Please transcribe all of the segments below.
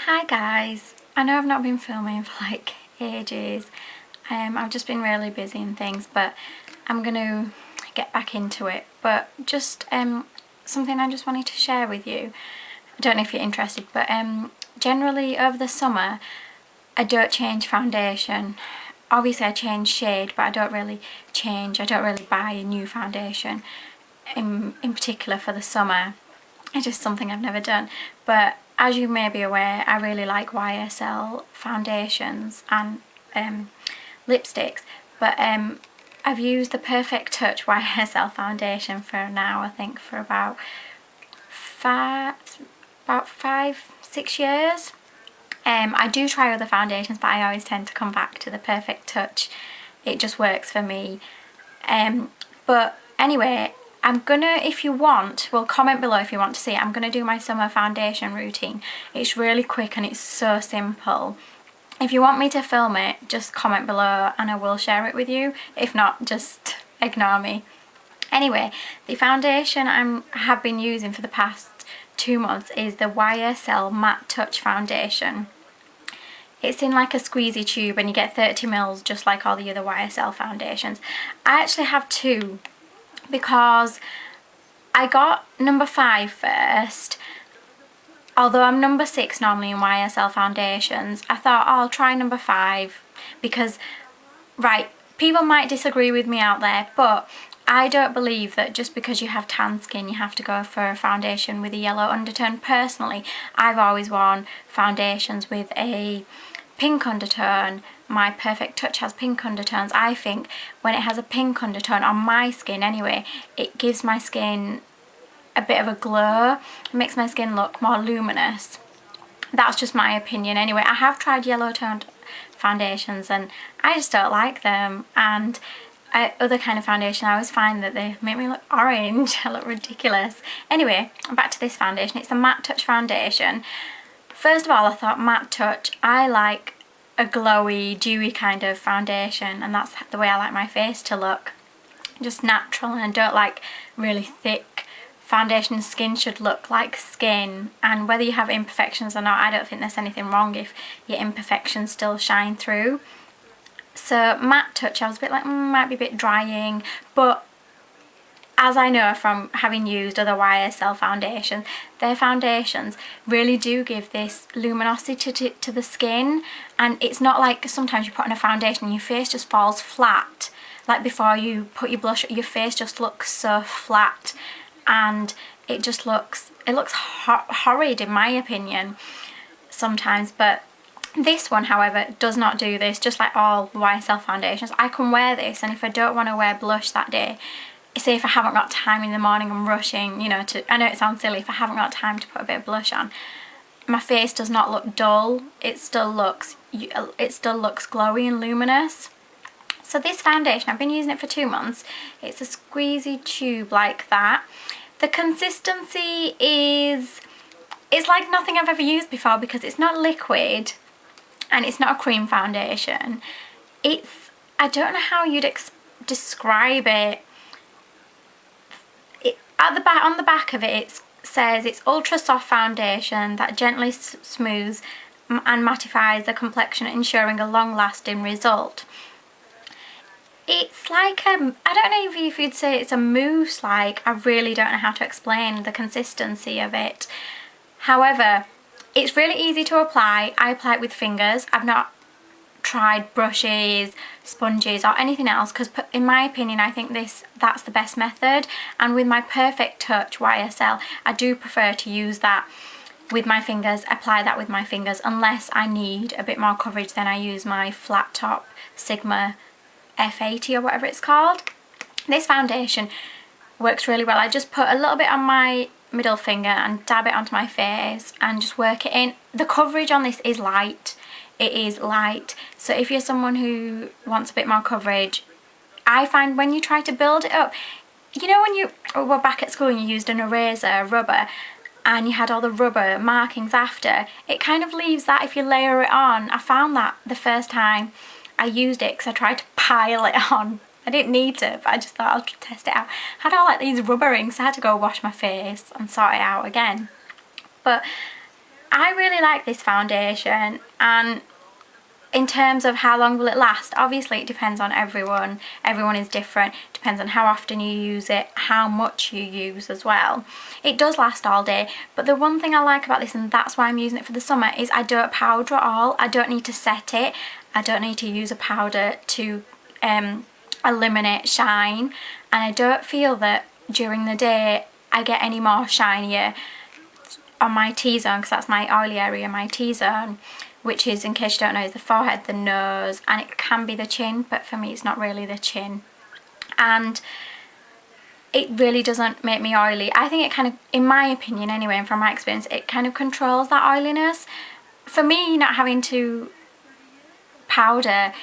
Hi guys, I know I've not been filming for like ages. I've just been really busy and things, but I'm going to get back into it. But just something I just wanted to share with you. I don't know if you're interested, but generally over the summer I don't change foundation. Obviously I change shade, but I don't really buy a new foundation in particular for the summer. It's just something I've never done. But as you may be aware, I really like YSL foundations and lipsticks, but I've used the Perfect Touch YSL foundation for now, I think for about 5-6 years. I do try other foundations, but I always tend to come back to the Perfect Touch. It just works for me. But anyway, I'm gonna, if you want, well, comment below if you want to see it. I'm gonna do my summer foundation routine. It's really quick and it's so simple. If you want me to film it, just comment below and I will share it with you. If not, just ignore me. Anyway, the foundation I have been using for the past 2 months is the YSL Matte Touch foundation. It's in like a squeezy tube and you get 30ml just like all the other YSL foundations. I actually have two because I got number 5 first. Although I'm number 6 normally in YSL foundations, I thought, oh, I'll try number 5 because, right, people might disagree with me out there, but I don't believe that just because you have tan skin you have to go for a foundation with a yellow undertone. Personally, I've always worn foundations with a pink undertone. My Perfect Touch has pink undertones. I think when it has a pink undertone on my skin anyway, it gives my skin a bit of a glow. It makes my skin look more luminous. That's just my opinion anyway. I have tried yellow toned foundations and I just don't like them, and other kind of foundation I always find that they make me look orange. I look ridiculous. Anyway, back to this foundation. It's a Matte Touch foundation. First of all, I thought Matte Touch, I like a glowy, dewy kind of foundation, and that's the way I like my face to look. Just natural, and I don't like really thick foundation. Skin should look like skin, and whether you have imperfections or not, I don't think there's anything wrong if your imperfections still shine through. So Matte Touch, I was a bit like, might be a bit drying, but as I know from having used other YSL foundations, their foundations really do give this luminosity to the skin, and it's not like sometimes you put on a foundation and your face just falls flat. Like before you put your blush, your face just looks so flat and it just looks, horrid in my opinion sometimes. But this one, however, does not do this. Just like all YSL foundations, I can wear this, and if I don't want to wear blush that day, say if I haven't got time in the morning, I'm rushing, you know, I know it sounds silly, if I haven't got time to put a bit of blush on, my face does not look dull. It still looks glowy and luminous. So this foundation, I've been using it for 2 months. It's a squeezy tube like that. The consistency is, it's like nothing I've ever used before because it's not liquid and it's not a cream foundation. It's, I don't know how you'd describe it. On the back of it, it says it's ultra soft foundation that gently smooths and mattifies the complexion, ensuring a long-lasting result. It's like I don't know if you'd say it's a mousse. Like, I really don't know how to explain the consistency of it. However, it's really easy to apply. I apply it with fingers. I've not tried brushes, sponges or anything else because in my opinion I think that's the best method. And with my Perfect Touch YSL, I do prefer to use that with my fingers, apply that with my fingers, unless I need a bit more coverage. Then I use my flat top Sigma F80 or whatever it's called. This foundation works really well. I just put a little bit on my middle finger and dab it onto my face and just work it in. The coverage on this is light. It is light, so if you're someone who wants a bit more coverage, I find when you try to build it up, you know when you were back at school and you used an eraser, rubber, and you had all the rubber markings after, it kind of leaves that if you layer it on. I found that the first time I used it because I tried to pile it on. I didn't need to, but I just thought I'll test it out. I had all like these rubber rings, so I had to go wash my face and sort it out again. But I really like this foundation, and in terms of how long will it last, obviously it depends on everyone. Everyone is different. It depends on how often you use it, how much you use as well. It does last all day, but the one thing I like about this, and that's why I'm using it for the summer, is I don't powder at all. I don't need to set it. I don't need to use a powder to eliminate shine, and I don't feel that during the day I get any more shinier on my T-zone, because that's my oily area, my T-zone, which is, in case you don't know, is the forehead, the nose, and it can be the chin, but for me it's not really the chin. And it really doesn't make me oily. I think it kind of, in my opinion anyway, and from my experience, it kind of controls that oiliness. For me, not having to powder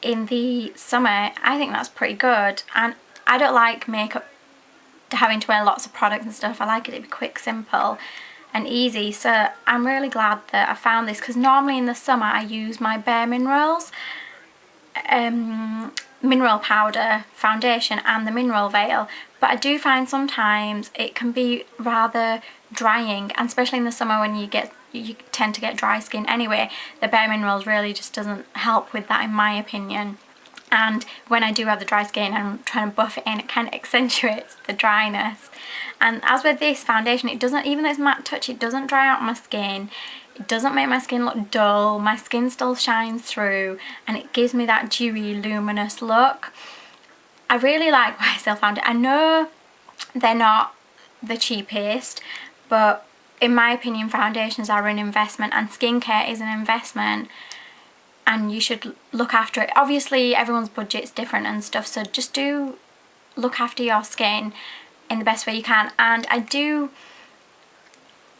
in the summer, I think that's pretty good. And I don't like makeup having to wear lots of products and stuff. I like it to be quick, simple and easy. So I'm really glad that I found this, because normally in the summer I use my Bare Minerals mineral powder foundation and the mineral veil, but I do find sometimes it can be rather drying, and especially in the summer when you tend to get dry skin anyway. The Bare Minerals really just doesn't help with that, in my opinion. And when I do have the dry skin and I'm trying to buff it in, it kind of accentuates the dryness. And as with this foundation, it doesn't, even though it's matte touch, it doesn't dry out my skin. It doesn't make my skin look dull. My skin still shines through, and it gives me that dewy, luminous look. I really like YSL foundation. I know they're not the cheapest, but in my opinion, foundations are an investment, and skincare is an investment, and you should look after it. Obviously everyone's budget's different and stuff, so just do look after your skin in the best way you can. And I do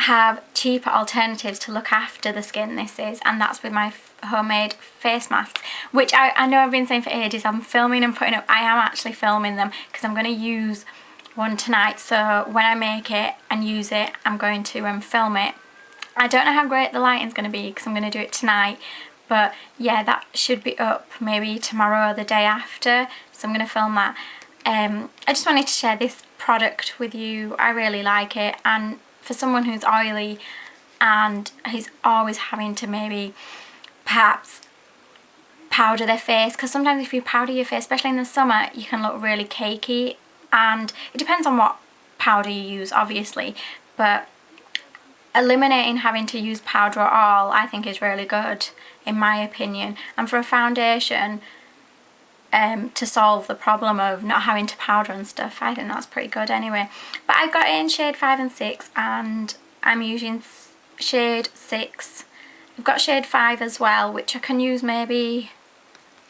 have cheaper alternatives to look after the skin, this is, and that's with my homemade face masks, which I know I've been saying for ages. I'm filming and putting up, I am actually filming them, because I'm going to use one tonight. So when I make it and use it, I'm going to film it. I don't know how great the lighting's going to be, because I'm going to do it tonight. But yeah, that should be up maybe tomorrow or the day after, so I'm going to film that. I just wanted to share this product with you. I really like it, and for someone who's oily and who's always having to maybe perhaps powder their face, because sometimes if you powder your face, especially in the summer, you can look really cakey, and it depends on what powder you use obviously, but eliminating having to use powder at all I think is really good, in my opinion. And for a foundation to solve the problem of not having to powder and stuff, I think that's pretty good anyway. But I got it in shade 5 and 6, and I'm using shade 6. I've got shade 5 as well, which I can use maybe,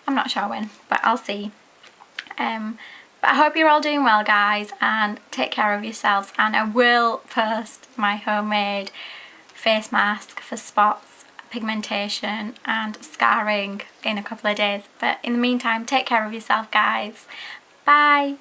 I'm not sure when, but I'll see. But I hope you're all doing well, guys, and take care of yourselves, and I will post my homemade face mask for spots, pigmentation and scarring in a couple of days. But in the meantime, take care of yourself, guys. Bye.